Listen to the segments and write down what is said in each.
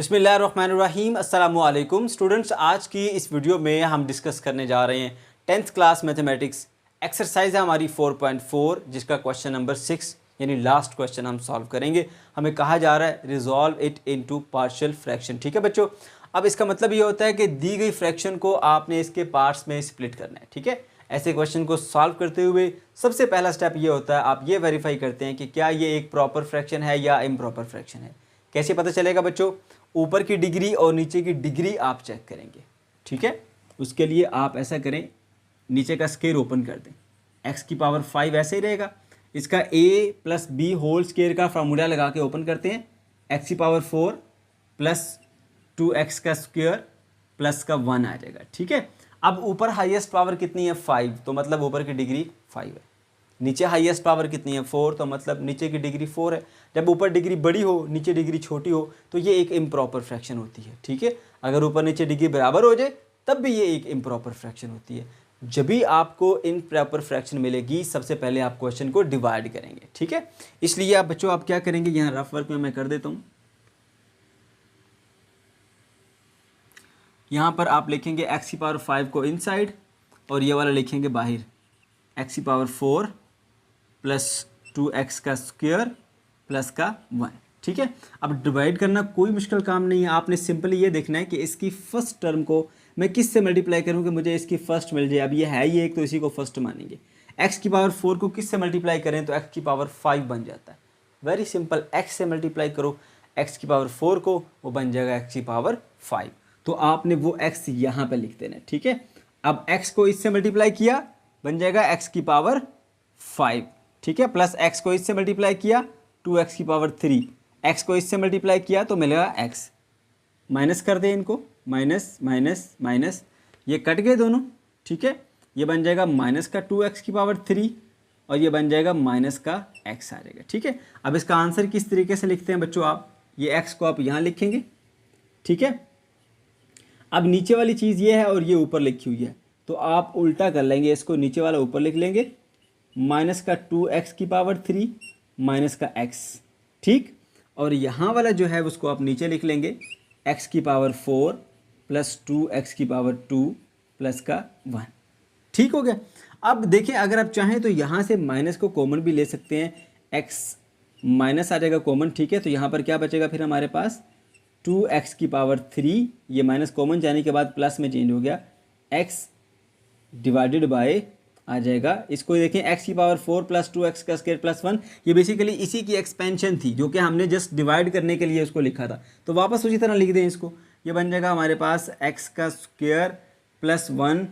बिस्मिल्लाहिर्रहमानिर्रहीम अस्सलामुअलैकुम स्टूडेंट्स। आज की इस वीडियो में हम डिस्कस करने जा रहे हैं 10th क्लास मैथमेटिक्स एक्सरसाइज है हमारी 4.4 जिसका क्वेश्चन नंबर 6 यानी लास्ट क्वेश्चन हम सॉल्व करेंगे। हमें कहा जा रहा है resolve it into partial fraction. ठीक है बच्चों, अब इसका मतलब ये होता है कि दी गई फ्रैक्शन को आपने इसके पार्ट्स में स्प्लिट करना है। ठीक है, ऐसे क्वेश्चन को सॉल्व करते हुए सबसे पहला स्टेप ये होता है आप ये वेरीफाई करते हैं कि क्या ये एक प्रॉपर फ्रैक्शन है या इम्प्रॉपर फ्रैक्शन है। कैसे पता चलेगा बच्चों? ऊपर की डिग्री और नीचे की डिग्री आप चेक करेंगे। ठीक है, उसके लिए आप ऐसा करें, नीचे का स्क्वायर ओपन कर दें, x की पावर 5 ऐसे ही रहेगा। इसका a plus B whole square का फार्मूला लगा के ओपन करते हैं, x की पावर 4 प्लस 2x का स्क्वायर प्लस का 1 आ जाएगा। ठीक है, अब ऊपर हाईएस्ट पावर कितनी है 5, तो मतलब ऊपर की डिग्री 5 है। नीचे हाईएस्ट पावर कितनी है 4, तो मतलब नीचे की डिग्री 4 है। जब ऊपर डिग्री बड़ी हो नीचे डिग्री छोटी हो तो ये एक इम्प्रॉपर फ्रैक्शन होती है। ठीक है, अगर ऊपर नीचे डिग्री बराबर हो जाए तब भी ये एक इम्प्रॉपर फ्रैक्शन होती है। जब भी आपको इम्प्रॉपर फ्रैक्शन मिलेगी सबसे पहले आप क्वेश्चन को डिवाइड करेंगे। ठीक है, इसलिए आप बच्चों आप क्या करेंगे, यहाँ रफ वर्क में मैं कर देता हूँ। यहाँ पर आप लिखेंगे x की पावर 5 को इनसाइड और ये वाला लिखेंगे बाहर, x की पावर 4 प्लस 2x का स्क्वायर प्लस का 1। ठीक है, अब डिवाइड करना कोई मुश्किल काम नहीं है, आपने सिंपली ये देखना है कि इसकी फर्स्ट टर्म को मैं किस से मल्टीप्लाई करूँ कि मुझे इसकी फर्स्ट मिल जाए। अब ये है ही एक तो इसी को फर्स्ट मानेंगे। x की पावर 4 को किस से मल्टीप्लाई करें तो x की पावर 5 बन जाता है। वेरी सिंपल, x से मल्टीप्लाई करो x की पावर 4 को, वो बन जाएगा x की पावर 5। तो आपने वो x यहाँ पे लिख देना है। ठीक है, अब x को इससे मल्टीप्लाई किया बन जाएगा x की पावर 5। ठीक है, प्लस x को इससे मल्टीप्लाई किया 2x की पावर 3, x को इससे मल्टीप्लाई किया तो मिलेगा x। माइनस कर दें इनको, माइनस माइनस माइनस, ये कट गए दोनों। ठीक है, ये बन जाएगा माइनस का 2x की पावर 3 और ये बन जाएगा माइनस का x आ जाएगा। ठीक है, अब इसका आंसर किस तरीके से लिखते हैं बच्चों, आप ये x को आप यहाँ लिखेंगे। ठीक है, अब नीचे वाली चीज़ ये है और ये ऊपर लिखी हुई है तो आप उल्टा कर लेंगे, इसको नीचे वाला ऊपर लिख लेंगे, माइनस का 2x की पावर 3 माइनस का x। ठीक, और यहाँ वाला जो है उसको आप नीचे लिख लेंगे, x की पावर 4 प्लस 2x की पावर 2 प्लस का 1। ठीक हो गया। अब देखिए अगर आप चाहें तो यहाँ से माइनस को कॉमन भी ले सकते हैं, x माइनस आ जाएगा कॉमन। ठीक है, तो यहाँ पर क्या बचेगा फिर हमारे पास 2x की पावर 3, ये माइनस कॉमन जाने के बाद प्लस में चेंज हो गया, x डिवाइडेड बाय आ जाएगा, इसको देखें x की पावर 4 प्लस 2x का स्क्वायर प्लस 1। ये बेसिकली इसी की एक्सपेंशन थी जो कि हमने जस्ट डिवाइड करने के लिए उसको लिखा था, तो वापस उसी तरह लिख दें इसको। ये बन जाएगा हमारे पास x का स्क्वायर प्लस 1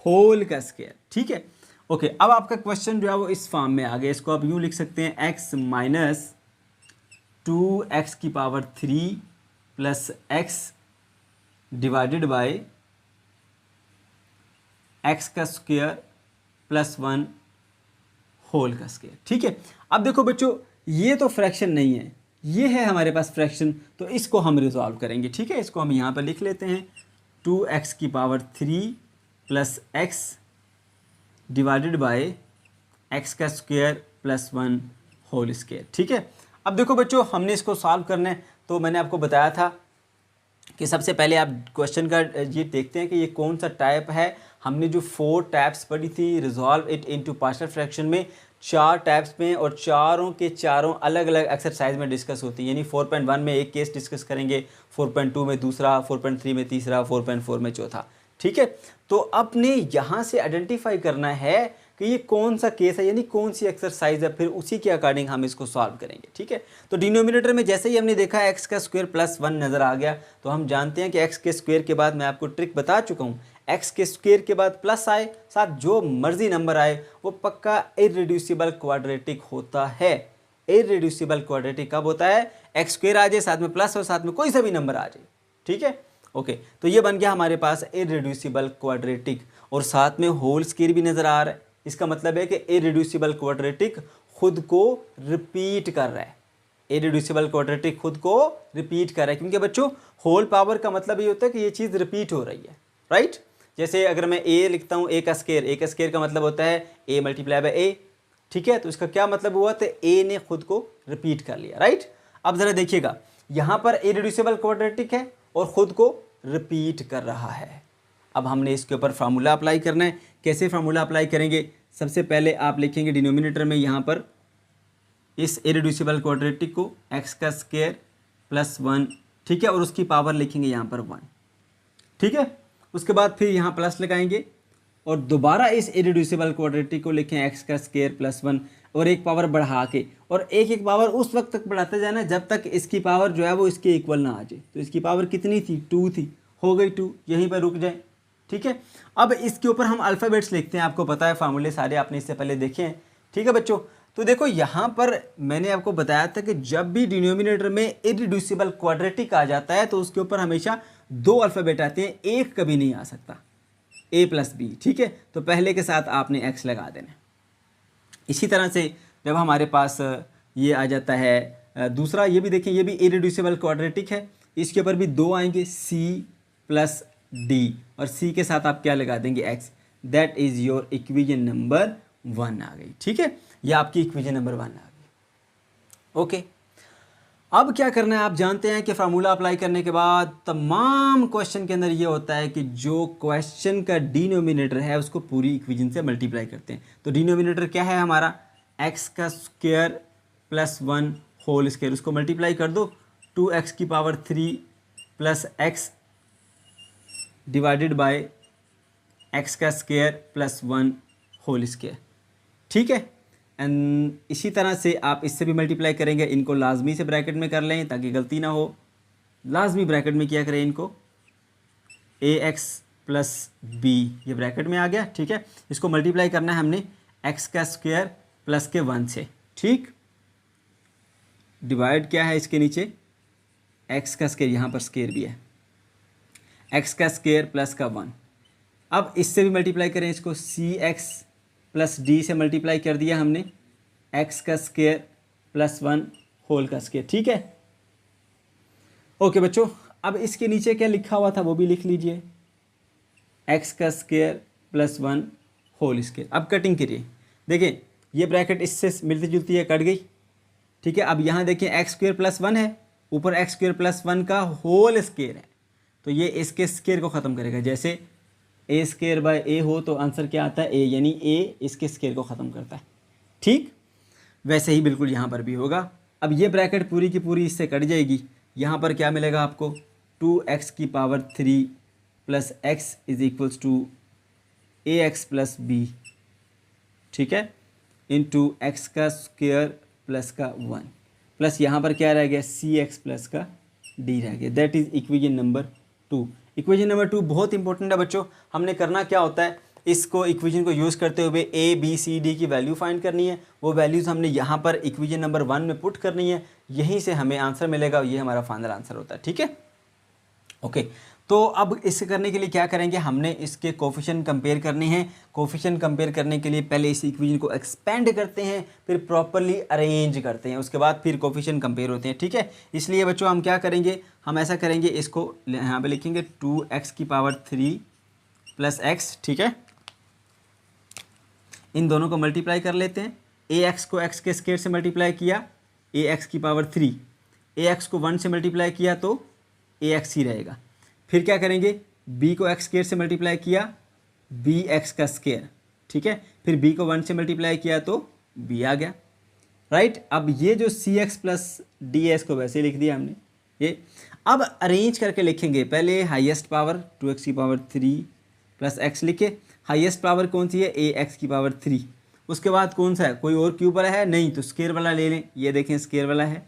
होल का स्क्वायर। ठीक है, ओके। अब आपका क्वेश्चन जो है वो इस फॉर्म में आ गया, इसको आप यूँ लिख सकते हैं x माइनस 2x की power 3 plus x divided by x का स्क्वायर प्लस 1 होल का स्क्वायर। ठीक है, अब देखो बच्चों ये तो फ्रैक्शन नहीं है, ये है हमारे पास फ्रैक्शन, तो इसको हम रिजॉल्व करेंगे। ठीक है, इसको हम यहाँ पर लिख लेते हैं 2x की power 3 plus x divided by x का स्क्वायर प्लस 1 होल स्क्वायर। ठीक है, अब देखो बच्चों हमने इसको सॉल्व करना है, तो मैंने आपको बताया था कि सबसे पहले आप क्वेश्चन का ये देखते हैं कि ये कौन सा टाइप है। हमने जो 4 टाइप्स पढ़ी थी resolve it into partial fraction में, 4 टाइप्स में और चारों के चारों अलग अलग एक्सरसाइज में डिस्कस होती है। यानी 4.1 में एक केस डिस्कस करेंगे, 4.2 में दूसरा, 4.3 में तीसरा, 4.4 में चौथा। ठीक है, तो आपने यहाँ से आइडेंटिफाई करना है कि ये कौन सा केस है, यानी कौन सी एक्सरसाइज है, फिर उसी के अकॉर्डिंग हम इसको सॉल्व करेंगे। ठीक है, तो डिनोमिनेटर में जैसे ही हमने देखा x का स्क्वायर प्लस 1 नज़र आ गया, तो हम जानते हैं कि x के स्क्वायर के बाद मैं आपको ट्रिक बता चुका हूँ, x के स्क्वायर के बाद प्लस आए, साथ जो मर्जी नंबर आए वो पक्का इररिड्यूसिबल क्वाड्रेटिक होता है। इररिड्यूसिबल क्वाड्रेटिक कब होता है? x स्क्वायर आ जाए साथ में प्लस और साथ में कोई सा भी नंबर आ जाए। ठीक है, ओके, तो ये बन गया हमारे पास इररिड्यूसिबल क्वाड्रेटिक और साथ में होल स्क्वायर भी नज़र आ रहा है। इसका मतलब है कि इररिड्यूसिबल क्वाड्रेटिक खुद को रिपीट कर रहा है। इररिड्यूसिबल क्वाड्रेटिक खुद को रिपीट कर रहा है, क्योंकि बच्चों होल पावर का मतलब ये होता है कि ये चीज़ रिपीट हो रही है। राइट, जैसे अगर मैं a लिखता हूँ, a का स्क्वायर का मतलब होता है a मल्टीप्लाई बाय a। ठीक है, तो इसका क्या मतलब हुआ, तो a ने खुद को रिपीट कर लिया। राइट, अब ज़रा देखिएगा यहाँ पर इरेड्यूसिबल क्वाड्रेटिक है और ख़ुद को रिपीट कर रहा है। अब हमने इसके ऊपर फार्मूला अप्लाई करना है। कैसे फार्मूला अप्लाई करेंगे? सबसे पहले आप लिखेंगे डिनोमिनेटर में यहाँ पर इस इरेड्यूसिबल क्वाड्रेटिक को एक्स का स्क्वायर प्लस 1, ठीक है, और उसकी पावर लिखेंगे यहाँ पर 1, ठीक है। उसके बाद फिर यहाँ प्लस लगाएंगे और दोबारा इस इरेड्यूसिबल क्वाड्रेटिक को लिखें एक्स का स्क्वायर प्लस 1 और एक पावर बढ़ा के, और एक एक पावर उस वक्त तक बढ़ाते जाना जब तक इसकी पावर जो है वो इसके इक्वल ना आ जाए। तो इसकी पावर कितनी थी? 2 थी, हो गई 2, यहीं पर रुक जाए, ठीक है। अब इसके ऊपर हम अल्फ़ाबेट्स लिखते हैं, आपको पता है फार्मूले सारे आपने इससे पहले देखे हैं, ठीक है बच्चों। तो देखो यहाँ पर मैंने आपको बताया था कि जब भी डिनोमिनेटर में इरेड्यूसिबल क्वाड्रेटिक आ जाता है तो उसके ऊपर हमेशा 2 अल्फ़ाबेट आते हैं, एक कभी नहीं आ सकता, a प्लस बी, ठीक है। तो पहले के साथ आपने x लगा देना। इसी तरह से जब हमारे पास ये आ जाता है दूसरा, ये भी देखें, ये भी इरेड्यूसिबल क्वाड्रेटिक है, इसके ऊपर भी 2 आएंगे, c प्लस डी, और c के साथ आप क्या लगा देंगे? x। That is your equation number 1 आ गई, ठीक है। ये आपकी इक्वेशन नंबर 1 आ गई, ओके। अब क्या करना है, आप जानते हैं कि फार्मूला अप्लाई करने के बाद तमाम क्वेश्चन के अंदर ये होता है कि जो क्वेश्चन का डिनोमिनेटर है उसको पूरी इक्वेशन से मल्टीप्लाई करते हैं। तो डिनोमिनेटर क्या है हमारा? एक्स का स्क्वायर प्लस 1 होल स्क्वायर, उसको मल्टीप्लाई कर दो 2x की power 3 plus x divided by x का स्क्वायर प्लस 1 होल स्क्वायर, ठीक है। एंड इसी तरह से आप इससे भी मल्टीप्लाई करेंगे, इनको लाजमी से ब्रैकेट में कर लें ताकि गलती ना हो। लाजमी ब्रैकेट में क्या करें इनको? ax प्लस बी, ये ब्रैकेट में आ गया, ठीक है। इसको मल्टीप्लाई करना है हमने x का स्क्वायर प्लस के 1 से, ठीक। डिवाइड क्या है इसके नीचे? x का स्क्वायर, यहाँ पर स्क्वायर भी है, x का स्क्वायर प्लस का 1। अब इससे भी मल्टीप्लाई करें इसको, cx प्लस डी से मल्टीप्लाई कर दिया हमने x का स्क्वायर प्लस 1 होल का स्क्वायर, ठीक है। ओके बच्चों, अब इसके नीचे क्या लिखा हुआ था वो भी लिख लीजिए, x का स्क्वायर प्लस 1 होल स्क्वायर। अब कटिंग करिए, देखिए ये ब्रैकेट इससे मिलती जुलती है, कट गई, ठीक है। अब यहाँ देखिए एक्स स्क्वायर प्लस 1 है, ऊपर एक्स स्क्वायर प्लस 1 का होल स्क्वायर है, तो ये इसके स्क्वायर को ख़त्म करेगा। जैसे ए स्क्वायर बाय ए हो तो आंसर क्या आता है? ए, यानी ए इसके स्क्वायर को ख़त्म करता है, ठीक। वैसे ही बिल्कुल यहाँ पर भी होगा। अब ये ब्रैकेट पूरी की पूरी इससे कट जाएगी, यहाँ पर क्या मिलेगा आपको? 2x की power 3 plus x is equals to a x plus b, ठीक है, इंटू एक्स का स्क्वायर प्लस का 1, प्लस यहाँ पर क्या रह गया? सी एक्स प्लस का डी रह गया। That is equation number 2। Equation number 2 बहुत इंपॉर्टेंट है बच्चों। हमने करना क्या होता है, इसको इक्वेशन को यूज़ करते हुए ए बी सी डी की वैल्यू फाइंड करनी है। वो वैल्यूज़ हमने यहाँ पर इक्वेशन नंबर 1 में पुट करनी है, यहीं से हमें आंसर मिलेगा, ये हमारा फाइनल आंसर होता है, ठीक है। ओके, तो अब इसे करने के लिए क्या करेंगे, हमने इसके कोफिशिएंट कंपेयर करने हैं। कोफिशिएंट कंपेयर करने के लिए पहले इस इक्वेशन को एक्सपेंड करते हैं, फिर प्रॉपर्ली अरेंज करते हैं, उसके बाद फिर कोफिशिएंट कंपेयर होते हैं, ठीक है। इसलिए बच्चों हम क्या करेंगे, हम ऐसा करेंगे, इसको यहाँ पे लिखेंगे 2x की पावर 3 प्लस एक्स, ठीक है। इन दोनों को मल्टीप्लाई कर लेते हैं। ax को x के स्क्वायर से मल्टीप्लाई किया, ax की पावर 3, ax को 1 से मल्टीप्लाई किया तो ax ही रहेगा। फिर क्या करेंगे, b को x स्क्वायर से मल्टीप्लाई किया, bx का स्क्वायर, ठीक है। फिर b को 1 से मल्टीप्लाई किया तो b आ गया, राइट। अब ये जो cx प्लस डी है इसको वैसे लिख दिया हमने। ये अब अरेंज करके लिखेंगे, पहले हाईएस्ट पावर 2x की पावर 3 प्लस एक्स लिखे। हाईएस्ट पावर कौन सी है, ax की पावर 3। उसके बाद कौन सा है, कोई और क्यूब वाला है नहीं, तो स्क्वायर वाला ले लें। ये देखें स्क्वायर वाला है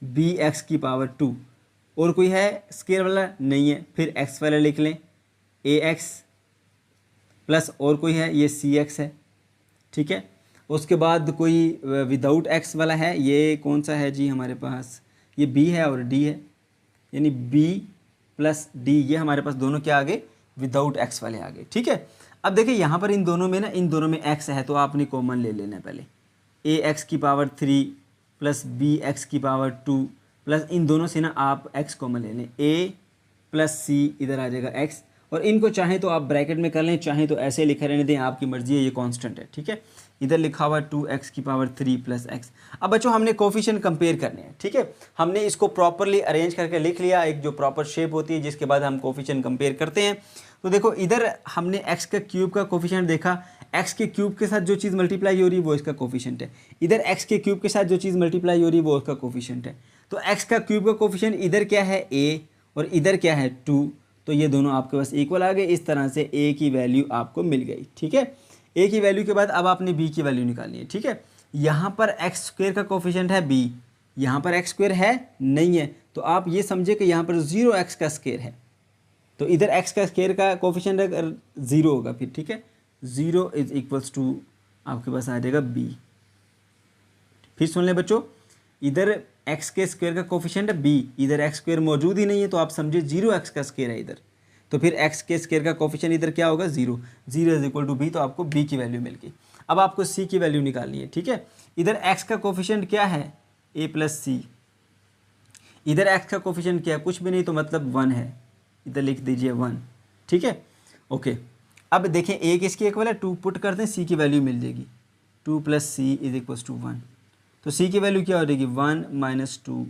bx की पावर 2। और कोई है स्क्वायर वाला, नहीं है, फिर x वाला लिख लें ax प्लस और कोई है, ये cx है, ठीक है। उसके बाद कोई विदाउट x वाला है, ये कौन सा है जी हमारे पास, ये b है और d है, यानी b प्लस d, ये हमारे पास दोनों क्या आ गए, विदाउट x वाले आ गए, ठीक है। अब देखिए यहाँ पर इन दोनों में ना, इन दोनों में x है तो आपने कॉमन ले लेना है पहले। ax की पावर 3 प्लस bx की पावर 2 प्लस इन दोनों से ना आप x कॉमन ले लें, a प्लस c इधर आ जाएगा x, और इनको चाहें तो आप ब्रैकेट में कर लें, चाहें तो ऐसे लिखा रहने दें, आपकी मर्जी है, ये कांस्टेंट है, ठीक है। इधर लिखा हुआ 2x की पावर 3 प्लस एक्स। अब बच्चों हमने कोफिशिएंट कंपेयर करने हैं, ठीक है। हमने इसको प्रॉपरली अरेंज करके लिख लिया, एक जो प्रॉपर शेप होती है जिसके बाद हम कोफिशिएंट कंपेयर करते हैं। तो देखो इधर हमने x का क्यूब का कोफिशिएंट देखा, x के क्यूब के साथ जो चीज़ मल्टीप्लाई हो रही है वो इसका कोफिशिएंट है। इधर x के क्यूब के साथ जो चीज़ मल्टीप्लाई हो रही है वो उसका कोफिशिएंट है। तो x का क्यूब का कोफिशिएंट इधर क्या है a और इधर क्या है 2, तो ये दोनों आपके पास इक्वल आ गए। इस तरह से a की वैल्यू आपको मिल गई, ठीक है। a की वैल्यू के बाद अब आपने b की वैल्यू निकालनी है, ठीक है। यहाँ पर x स्क्वायर का कोफिशिएंट है b, यहाँ पर x स्क्वायर है नहीं है, तो आप ये समझे कि यहाँ पर 0x का स्क्वायर है, तो इधर x का स्क्वायर का कोफिशिएंट 0 होगा फिर, ठीक है। 0 इज इक्वल्स टू आपके पास आ जाएगा b। फिर सुन लें बच्चों, इधर x के स्क्वायर का कोफिशिएंट है b, इधर x स्क्वायर मौजूद ही नहीं है, तो आप समझे 0x का स्क्वायर है इधर, तो फिर x के स्क्वायर का कोफिशिएंट इधर क्या होगा 0। 0 इज इक्वल टू b, तो आपको b की वैल्यू मिल गई। अब आपको c की वैल्यू निकालनी है, ठीक है। इधर x का कोफिशिएंट क्या है a प्लस सी, इधर x का कोफिशिएंट क्या है कुछ भी नहीं, तो मतलब 1 है, इधर लिख दीजिए 1, ठीक है। ओके, अब देखें a किसकी इक्वल है 2 पुट करते हैं, c की वैल्यू मिल जाएगी 2 plus C is equal to 1, तो c की वैल्यू क्या हो जाएगी 1 minus 2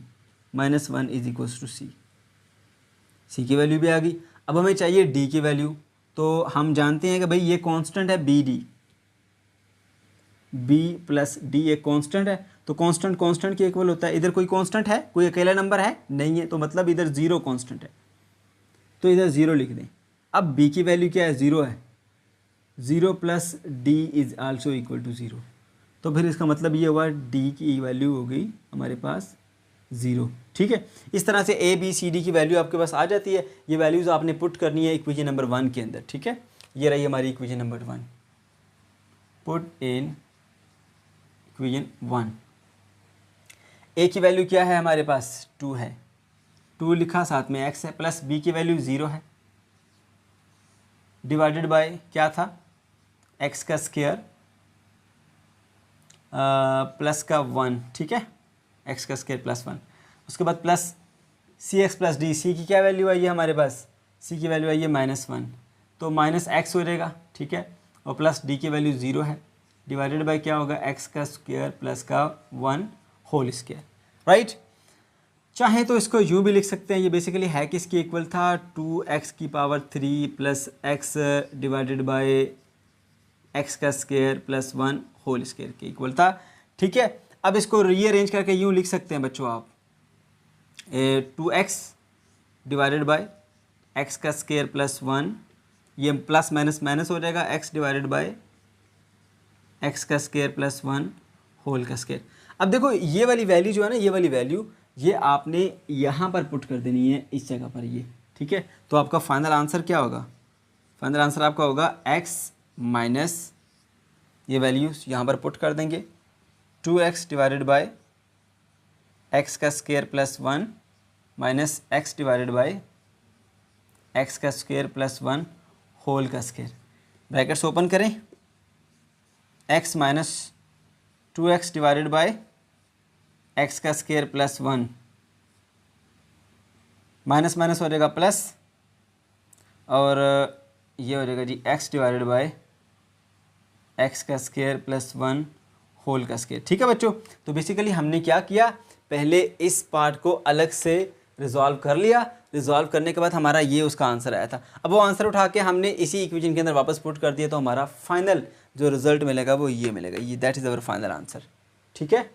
minus 1 is equal to c की वैल्यू भी आ गई। अब हमें चाहिए d की वैल्यू, तो हम जानते हैं कि भाई ये कांस्टेंट है b प्लस डी एक कांस्टेंट है, तो कांस्टेंट कांस्टेंट के इक्वल होता है। इधर कोई कांस्टेंट है, कोई अकेला नंबर है नहीं है, तो मतलब इधर 0 कांस्टेंट है, तो इधर 0 लिख दें। अब b की वैल्यू क्या है 0 है, 0 plus D is also equal to 0, तो फिर इसका मतलब ये हुआ d की वैल्यू हो गई हमारे पास 0, ठीक है। इस तरह से a b c d की वैल्यू आपके पास आ जाती है। ये वैल्यूज़ आपने पुट करनी है इक्वेशन नंबर 1 के अंदर, ठीक है। ये रही हमारी equation number 1, put in equation 1। a की वैल्यू क्या है हमारे पास 2 है, 2 लिखा, साथ में x है, प्लस b की वैल्यू 0 है, डिवाइडेड बाय क्या था x का स्क्वायर प्लस का 1, ठीक है, x का स्क्वायर प्लस 1। उसके बाद प्लस सी एक्स प्लस डी, सी की क्या वैल्यू आई है हमारे पास, c की वैल्यू आई है -1, तो माइनस एक्स हो जाएगा, ठीक है, और प्लस d की वैल्यू 0 है, डिवाइडेड बाय क्या होगा x का स्क्वायर प्लस का 1 होल स्क्वायर, राइट। चाहे तो इसको यूँ भी लिख सकते हैं, ये बेसिकली है किसकी इक्वल था 2x की power 3 plus x divided by x का स्क्वायर प्लस 1 होल स्क्वायर के इक्वल था, ठीक है। अब इसको रीअरेंज करके यूँ लिख सकते हैं बच्चों आप 2x डिवाइडेड बाय x का स्क्वायर प्लस 1, ये प्लस माइनस माइनस हो जाएगा, x डिवाइडेड बाय x का स्क्वायर प्लस 1 होल का स्क्वायर। अब देखो ये वाली वैल्यू जो है ना, ये वाली वैल्यू ये आपने यहाँ पर पुट कर देनी है इस जगह पर, ये ठीक है। तो आपका फाइनल आंसर क्या होगा, फाइनल आंसर आपका होगा x माइनस ये वैल्यूज यहाँ पर पुट कर देंगे 2x डिवाइडेड बाय x का square plus 1 minus x divided by x का स्क्वायर प्लस 1 होल का स्क्वायर, ब्रैकेट्स ओपन करें, x minus 2x divided by x का स्क्वायर प्लस 1 माइनस माइनस हो जाएगा प्लस, और ये हो जाएगा जी x डिवाइडेड बाय x का स्क्वायर प्लस 1 होल का स्क्वायर, ठीक है बच्चों। तो बेसिकली हमने क्या किया, पहले इस पार्ट को अलग से रिजॉल्व कर लिया, रिजॉल्व करने के बाद हमारा ये उसका आंसर आया था। अब वो आंसर उठा के हमने इसी इक्वेशन के अंदर वापस पुट कर दिया, तो हमारा फाइनल जो रिजल्ट मिलेगा वो ये मिलेगा, ये that is our final answer, ठीक है।